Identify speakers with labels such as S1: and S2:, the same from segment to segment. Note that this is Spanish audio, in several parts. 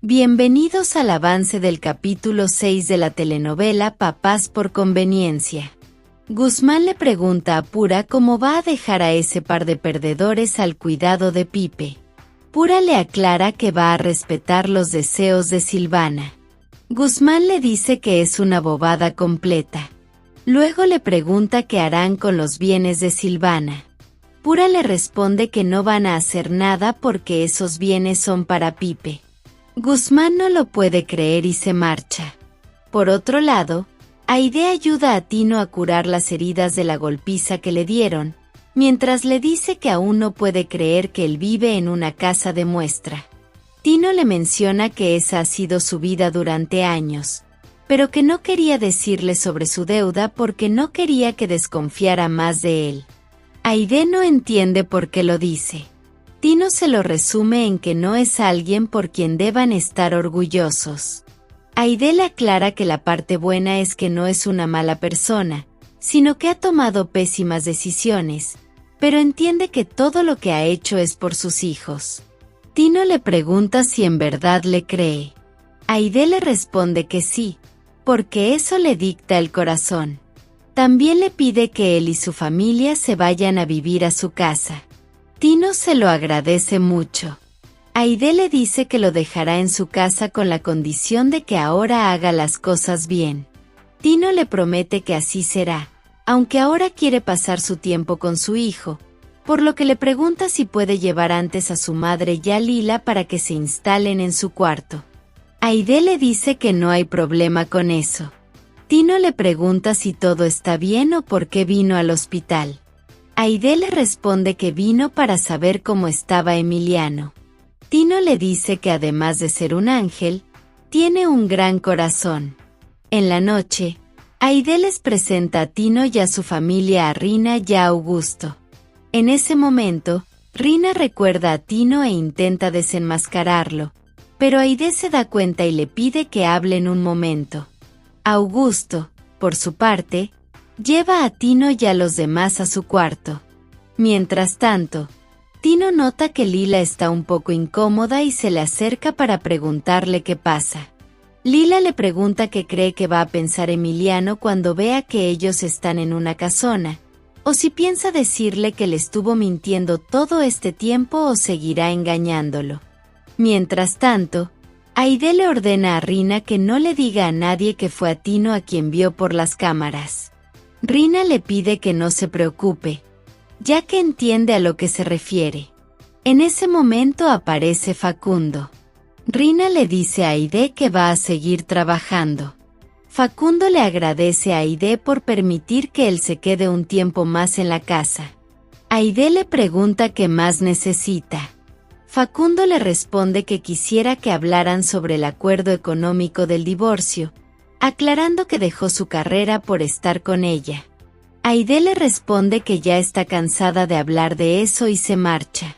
S1: Bienvenidos al avance del capítulo 6 de la telenovela Papás por conveniencia. Guzmán le pregunta a Pura cómo va a dejar a ese par de perdedores al cuidado de Pipe. Pura le aclara que va a respetar los deseos de Silvana. Guzmán le dice que es una bobada completa. Luego le pregunta qué harán con los bienes de Silvana. Pura le responde que no van a hacer nada porque esos bienes son para Pipe. Guzmán no lo puede creer y se marcha. Por otro lado, Aide ayuda a Tino a curar las heridas de la golpiza que le dieron, mientras le dice que aún no puede creer que él vive en una casa de muestra. Tino le menciona que esa ha sido su vida durante años, pero que no quería decirle sobre su deuda porque no quería que desconfiara más de él. Aide no entiende por qué lo dice. Tino se lo resume en que no es alguien por quien deban estar orgullosos. Aide le aclara que la parte buena es que no es una mala persona, sino que ha tomado pésimas decisiones, pero entiende que todo lo que ha hecho es por sus hijos. Tino le pregunta si en verdad le cree. Aide le responde que sí, porque eso le dicta el corazón. También le pide que él y su familia se vayan a vivir a su casa. Tino se lo agradece mucho. Aide le dice que lo dejará en su casa con la condición de que ahora haga las cosas bien. Tino le promete que así será, aunque ahora quiere pasar su tiempo con su hijo, por lo que le pregunta si puede llevar antes a su madre y a Lila para que se instalen en su cuarto. Aide le dice que no hay problema con eso. Tino le pregunta si todo está bien o por qué vino al hospital. Aide le responde que vino para saber cómo estaba Emiliano. Tino le dice que además de ser un ángel, tiene un gran corazón. En la noche, Aide les presenta a Tino y a su familia a Rina y a Augusto. En ese momento, Rina recuerda a Tino e intenta desenmascararlo, pero Aide se da cuenta y le pide que hablen un momento. Augusto, por su parte, lleva a Tino y a los demás a su cuarto. Mientras tanto, Tino nota que Lila está un poco incómoda y se le acerca para preguntarle qué pasa. Lila le pregunta qué cree que va a pensar Emiliano cuando vea que ellos están en una casona, o si piensa decirle que le estuvo mintiendo todo este tiempo o seguirá engañándolo. Mientras tanto, Aide le ordena a Rina que no le diga a nadie que fue a Tino a quien vio por las cámaras. Rina le pide que no se preocupe, ya que entiende a lo que se refiere. En ese momento aparece Facundo. Rina le dice a Aide que va a seguir trabajando. Facundo le agradece a Aide por permitir que él se quede un tiempo más en la casa. Aide le pregunta qué más necesita. Facundo le responde que quisiera que hablaran sobre el acuerdo económico del divorcio, aclarando que dejó su carrera por estar con ella. Aide le responde que ya está cansada de hablar de eso y se marcha.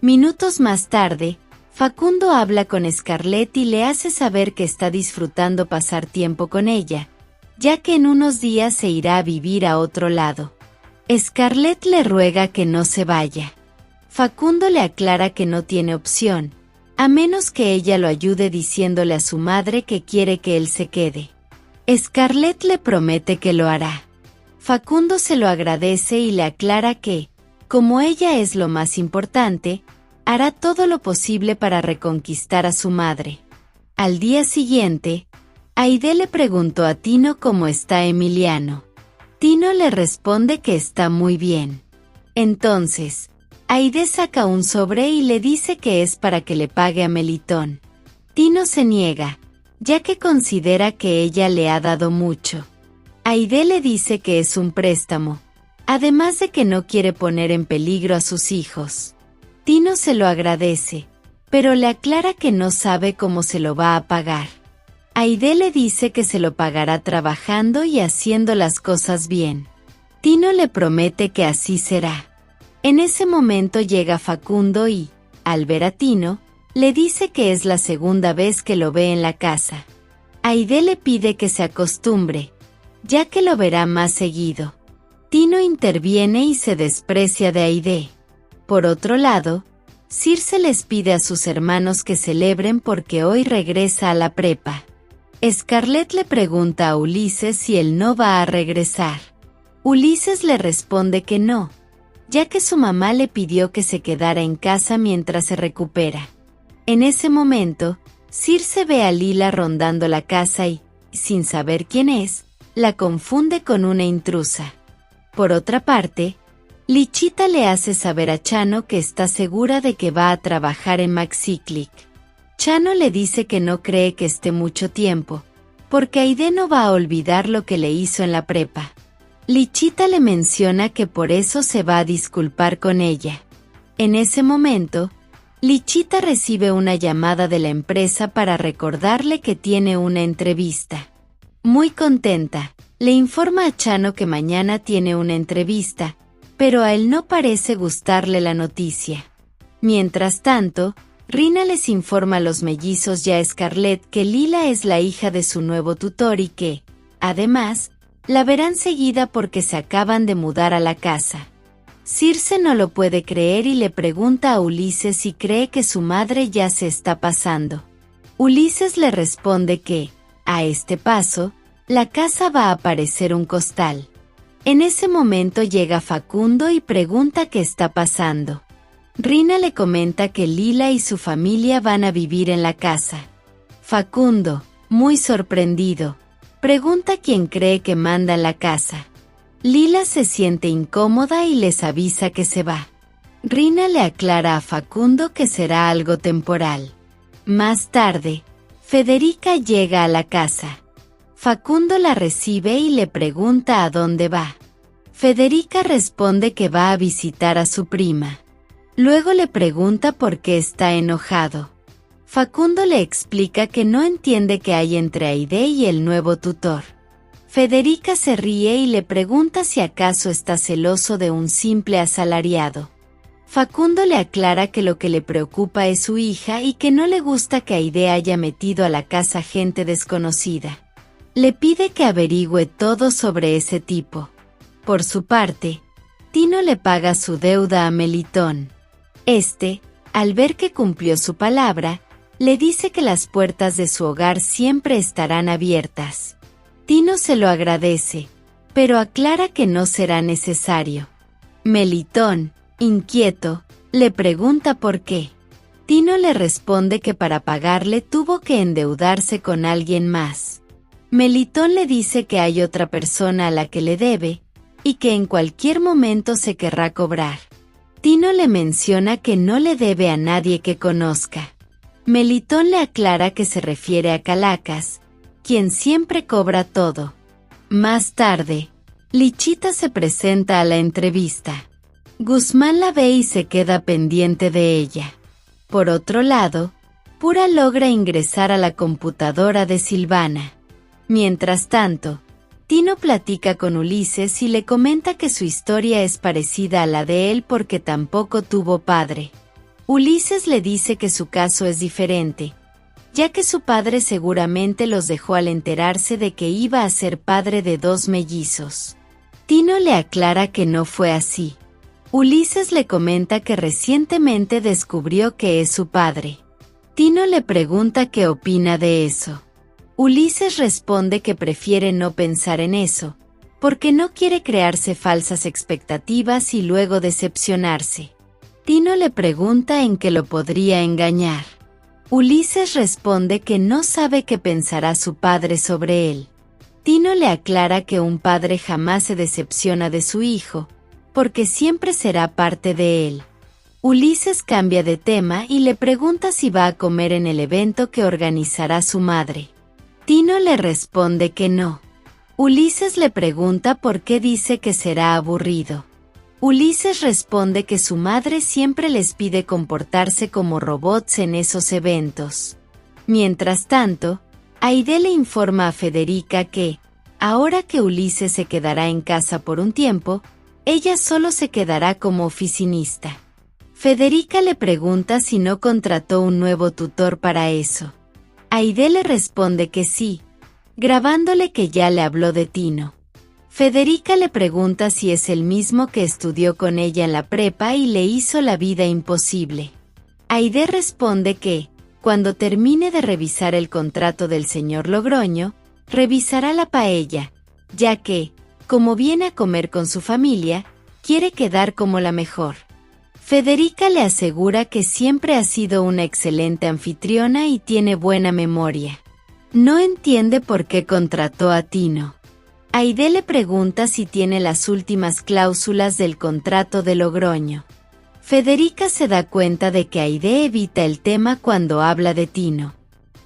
S1: Minutos más tarde, Facundo habla con Scarlett y le hace saber que está disfrutando pasar tiempo con ella, ya que en unos días se irá a vivir a otro lado. Scarlett le ruega que no se vaya. Facundo le aclara que no tiene opción, a menos que ella lo ayude diciéndole a su madre que quiere que él se quede. Scarlett le promete que lo hará. Facundo se lo agradece y le aclara que, como ella es lo más importante, hará todo lo posible para reconquistar a su madre. Al día siguiente, Aide le preguntó a Tino cómo está Emiliano. Tino le responde que está muy bien. Entonces, Aide saca un sobre y le dice que es para que le pague a Melitón. Tino se niega, ya que considera que ella le ha dado mucho. Aide le dice que es un préstamo, además de que no quiere poner en peligro a sus hijos. Tino se lo agradece, pero le aclara que no sabe cómo se lo va a pagar. Aide le dice que se lo pagará trabajando y haciendo las cosas bien. Tino le promete que así será. En ese momento llega Facundo y, al ver a Tino, le dice que es la segunda vez que lo ve en la casa. Aide le pide que se acostumbre, ya que lo verá más seguido. Tino interviene y se desprecia de Aide. Por otro lado, Circe les pide a sus hermanos que celebren porque hoy regresa a la prepa. Scarlett le pregunta a Ulises si él no va a regresar. Ulises le responde que no, ya que su mamá le pidió que se quedara en casa mientras se recupera. En ese momento, Circe ve a Lila rondando la casa y, sin saber quién es, la confunde con una intrusa. Por otra parte, Lichita le hace saber a Chano que está segura de que va a trabajar en Maxiclick. Chano le dice que no cree que esté mucho tiempo, porque Aide no va a olvidar lo que le hizo en la prepa. Lichita le menciona que por eso se va a disculpar con ella. En ese momento, Lichita recibe una llamada de la empresa para recordarle que tiene una entrevista. Muy contenta, le informa a Chano que mañana tiene una entrevista, pero a él no parece gustarle la noticia. Mientras tanto, Rina les informa a los mellizos y a Scarlett que Lila es la hija de su nuevo tutor y que, además, la verán seguida porque se acaban de mudar a la casa. Circe no lo puede creer y le pregunta a Ulises si cree que su madre ya se está pasando. Ulises le responde que, a este paso, la casa va a parecer un costal. En ese momento llega Facundo y pregunta qué está pasando. Rina le comenta que Lila y su familia van a vivir en la casa. Facundo, muy sorprendido, pregunta quién cree que manda en la casa. Lila se siente incómoda y les avisa que se va. Rina le aclara a Facundo que será algo temporal. Más tarde, Federica llega a la casa. Facundo la recibe y le pregunta a dónde va. Federica responde que va a visitar a su prima. Luego le pregunta por qué está enojado. Facundo le explica que no entiende qué hay entre Aide y el nuevo tutor. Federica se ríe y le pregunta si acaso está celoso de un simple asalariado. Facundo le aclara que lo que le preocupa es su hija y que no le gusta que Aide haya metido a la casa gente desconocida. Le pide que averigüe todo sobre ese tipo. Por su parte, Tino le paga su deuda a Melitón. Al ver que cumplió su palabra, le dice que las puertas de su hogar siempre estarán abiertas. Tino se lo agradece, pero aclara que no será necesario. Melitón, inquieto, le pregunta por qué. Tino le responde que para pagarle tuvo que endeudarse con alguien más. Melitón le dice que hay otra persona a la que le debe, y que en cualquier momento se querrá cobrar. Tino le menciona que no le debe a nadie que conozca. Melitón le aclara que se refiere a Calacas, quien siempre cobra todo. Más tarde, Lichita se presenta a la entrevista. Guzmán la ve y se queda pendiente de ella. Por otro lado, Pura logra ingresar a la computadora de Silvana. Mientras tanto, Tino platica con Ulises y le comenta que su historia es parecida a la de él porque tampoco tuvo padre. Ulises le dice que su caso es diferente, ya que su padre seguramente los dejó al enterarse de que iba a ser padre de 2 mellizos. Tino le aclara que no fue así. Ulises le comenta que recientemente descubrió que es su padre. Tino le pregunta qué opina de eso. Ulises responde que prefiere no pensar en eso, porque no quiere crearse falsas expectativas y luego decepcionarse. Tino le pregunta en qué lo podría engañar. Ulises responde que no sabe qué pensará su padre sobre él. Tino le aclara que un padre jamás se decepciona de su hijo, porque siempre será parte de él. Ulises cambia de tema y le pregunta si va a comer en el evento que organizará su madre. Tino le responde que no. Ulises le pregunta por qué dice que será aburrido. Ulises responde que su madre siempre les pide comportarse como robots en esos eventos. Mientras tanto, Aide le informa a Federica que, ahora que Ulises se quedará en casa por un tiempo, ella solo se quedará como oficinista. Federica le pregunta si no contrató un nuevo tutor para eso. Aide le responde que sí, grabándole que ya le habló de Tino. Federica le pregunta si es el mismo que estudió con ella en la prepa y le hizo la vida imposible. Aide responde que, cuando termine de revisar el contrato del señor Logroño, revisará la paella, ya que, como viene a comer con su familia, quiere quedar como la mejor. Federica le asegura que siempre ha sido una excelente anfitriona y tiene buena memoria. No entiende por qué contrató a Tino. Aide le pregunta si tiene las últimas cláusulas del contrato de Logroño. Federica se da cuenta de que Aide evita el tema cuando habla de Tino.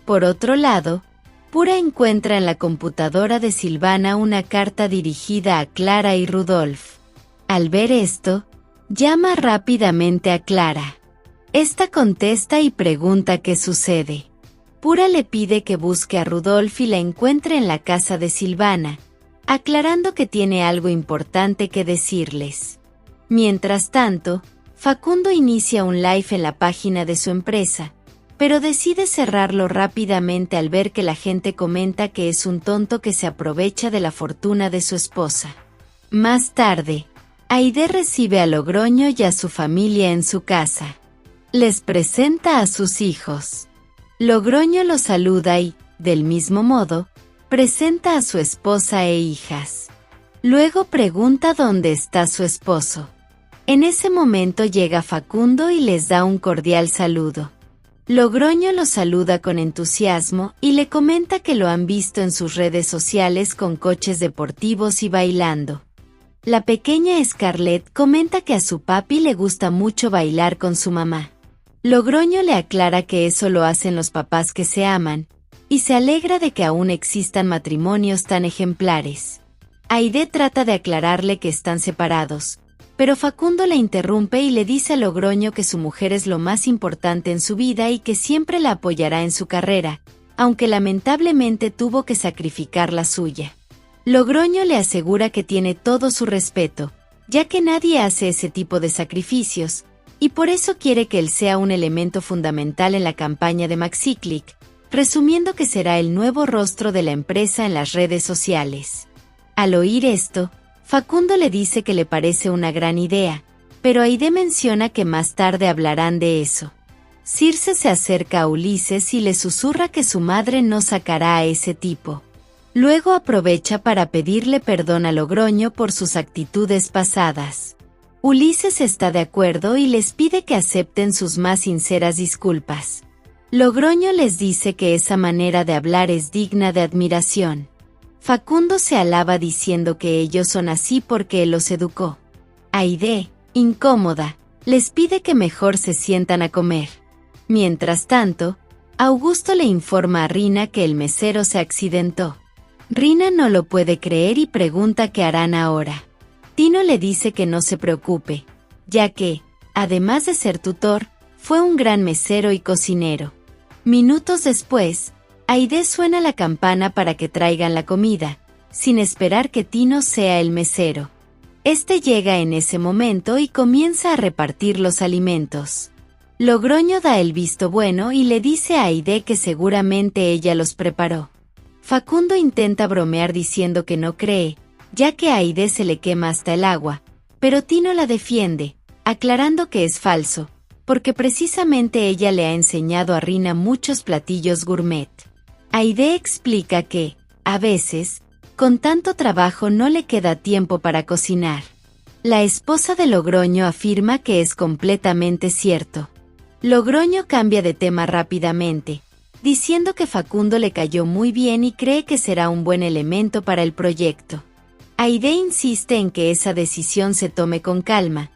S1: Por otro lado, Pura encuentra en la computadora de Silvana una carta dirigida a Clara y Rudolf. Al ver esto, llama rápidamente a Clara. Esta contesta y pregunta qué sucede. Pura le pide que busque a Rudolf y la encuentre en la casa de Silvana, aclarando que tiene algo importante que decirles. Mientras tanto, Facundo inicia un live en la página de su empresa, pero decide cerrarlo rápidamente al ver que la gente comenta que es un tonto que se aprovecha de la fortuna de su esposa. Más tarde, Aide recibe a Logroño y a su familia en su casa. Les presenta a sus hijos. Logroño los saluda y, del mismo modo, presenta a su esposa e hijas. Luego pregunta dónde está su esposo. En ese momento llega Facundo y les da un cordial saludo. Logroño los saluda con entusiasmo y le comenta que lo han visto en sus redes sociales con coches deportivos y bailando. La pequeña Scarlett comenta que a su papi le gusta mucho bailar con su mamá. Logroño le aclara que eso lo hacen los papás que se aman, y se alegra de que aún existan matrimonios tan ejemplares. Aide trata de aclararle que están separados, pero Facundo la interrumpe y le dice a Logroño que su mujer es lo más importante en su vida y que siempre la apoyará en su carrera, aunque lamentablemente tuvo que sacrificar la suya. Logroño le asegura que tiene todo su respeto, ya que nadie hace ese tipo de sacrificios, y por eso quiere que él sea un elemento fundamental en la campaña de MaxiClick, resumiendo que será el nuevo rostro de la empresa en las redes sociales. Al oír esto, Facundo le dice que le parece una gran idea, pero Aide menciona que más tarde hablarán de eso. Circe se acerca a Ulises y le susurra que su madre no sacará a ese tipo. Luego aprovecha para pedirle perdón a Logroño por sus actitudes pasadas. Ulises está de acuerdo y les pide que acepten sus más sinceras disculpas. Logroño les dice que esa manera de hablar es digna de admiración. Facundo se alaba diciendo que ellos son así porque él los educó. Aide, incómoda, les pide que mejor se sientan a comer. Mientras tanto, Augusto le informa a Rina que el mesero se accidentó. Rina no lo puede creer y pregunta qué harán ahora. Tino le dice que no se preocupe, ya que, además de ser tutor, fue un gran mesero y cocinero. Minutos después, Aide suena la campana para que traigan la comida, sin esperar que Tino sea el mesero. Este llega en ese momento y comienza a repartir los alimentos. Logroño da el visto bueno y le dice a Aide que seguramente ella los preparó. Facundo intenta bromear diciendo que no cree, ya que a Aide se le quema hasta el agua, pero Tino la defiende, aclarando que es falso, porque precisamente ella le ha enseñado a Rina muchos platillos gourmet. Aide explica que, a veces, con tanto trabajo no le queda tiempo para cocinar. La esposa de Logroño afirma que es completamente cierto. Logroño cambia de tema rápidamente, diciendo que Facundo le cayó muy bien y cree que será un buen elemento para el proyecto. Aide insiste en que esa decisión se tome con calma,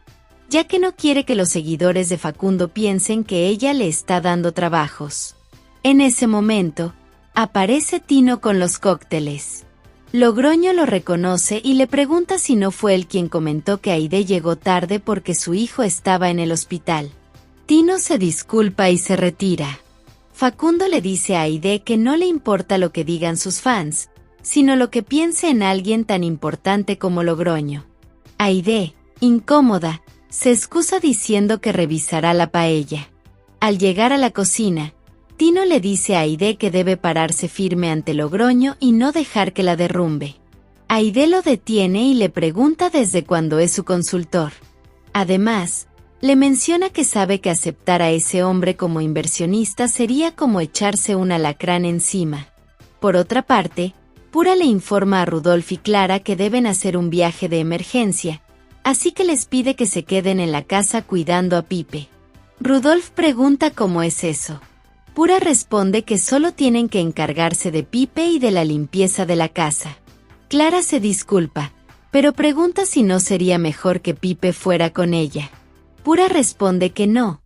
S1: ya que no quiere que los seguidores de Facundo piensen que ella le está dando trabajos. En ese momento, aparece Tino con los cócteles. Logroño lo reconoce y le pregunta si no fue él quien comentó que Aide llegó tarde porque su hijo estaba en el hospital. Tino se disculpa y se retira. Facundo le dice a Aide que no le importa lo que digan sus fans, sino lo que piense en alguien tan importante como Logroño. Aide, incómoda, se excusa diciendo que revisará la paella. Al llegar a la cocina, Tino le dice a Aide que debe pararse firme ante Logroño y no dejar que la derrumbe. Aide lo detiene y le pregunta desde cuándo es su consultor. Además, Le menciona que sabe que aceptar a ese hombre como inversionista sería como echarse un alacrán encima. Por otra parte, Pura le informa a Rudolf y Clara que deben hacer un viaje de emergencia, así que les pide que se queden en la casa cuidando a Pipe. Rudolf pregunta cómo es eso. Pura responde que solo tienen que encargarse de Pipe y de la limpieza de la casa. Clara se disculpa, pero pregunta si no sería mejor que Pipe fuera con ella. Pura responde que no,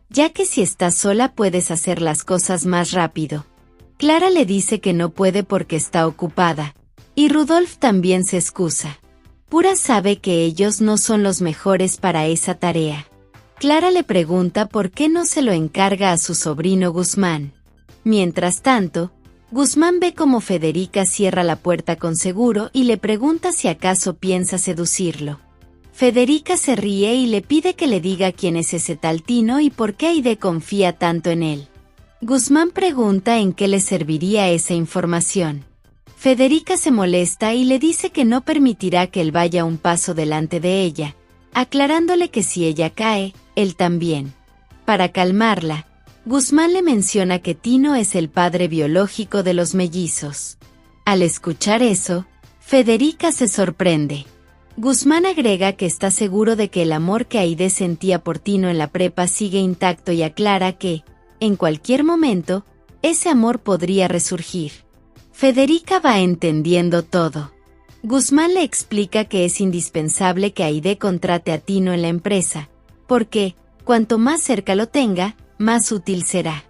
S1: ya que si estás sola puedes hacer las cosas más rápido. Clara le dice que no puede porque está ocupada, y Rudolf también se excusa. Pura sabe que ellos no son los mejores para esa tarea. Clara le pregunta por qué no se lo encarga a su sobrino Guzmán. Mientras tanto, Guzmán ve cómo Federica cierra la puerta con seguro y le pregunta si acaso piensa seducirlo. Federica se ríe y le pide que le diga quién es ese tal Tino y por qué Aide confía tanto en él. Guzmán pregunta en qué le serviría esa información. Federica se molesta y le dice que no permitirá que él vaya un paso delante de ella, aclarándole que si ella cae, él también. Para calmarla, Guzmán le menciona que Tino es el padre biológico de los mellizos. Al escuchar eso, Federica se sorprende. Guzmán agrega que está seguro de que el amor que Aide sentía por Tino en la prepa sigue intacto y aclara que, en cualquier momento, ese amor podría resurgir. Federica va entendiendo todo. Guzmán le explica que es indispensable que Aide contrate a Tino en la empresa, porque, cuanto más cerca lo tenga, más útil será.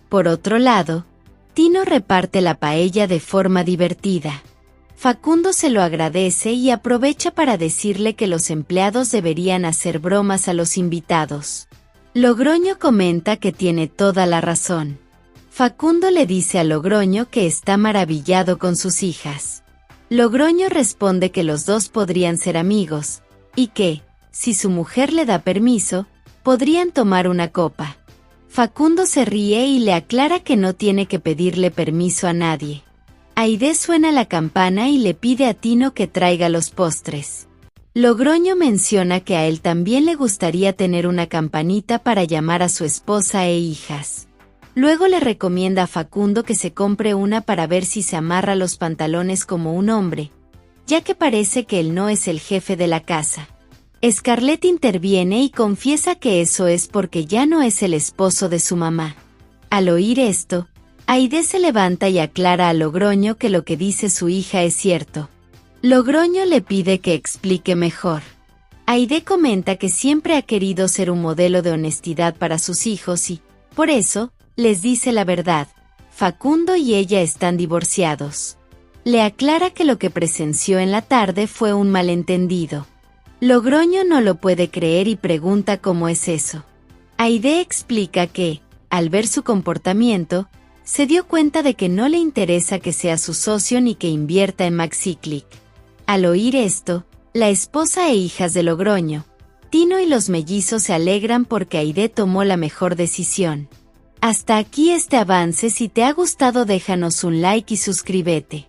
S1: Por otro lado, Tino reparte la paella de forma divertida. Facundo se lo agradece y aprovecha para decirle que los empleados deberían hacer bromas a los invitados. Logroño comenta que tiene toda la razón. Facundo le dice a Logroño que está maravillado con sus hijas. Logroño responde que los dos podrían ser amigos, y que, si su mujer le da permiso, podrían tomar una copa. Facundo se ríe y le aclara que no tiene que pedirle permiso a nadie. Aide suena la campana y le pide a Tino que traiga los postres. Logroño menciona que a él también le gustaría tener una campanita para llamar a su esposa e hijas. Luego le recomienda a Facundo que se compre una para ver si se amarra los pantalones como un hombre, ya que parece que él no es el jefe de la casa. Scarlett interviene y confiesa que eso es porque ya no es el esposo de su mamá. Al oír esto, Aide se levanta y aclara a Logroño que lo que dice su hija es cierto. Logroño le pide que explique mejor. Aide comenta que siempre ha querido ser un modelo de honestidad para sus hijos y, por eso, les dice la verdad. Facundo y ella están divorciados. Le aclara que lo que presenció en la tarde fue un malentendido. Logroño no lo puede creer y pregunta cómo es eso. Aide explica que, al ver su comportamiento, se dio cuenta de que no le interesa que sea su socio ni que invierta en MaxiClick. Al oír esto, la esposa e hijas de Logroño, Tino y los mellizos se alegran porque Aide tomó la mejor decisión. Hasta aquí este avance. Si te ha gustado déjanos un like y suscríbete.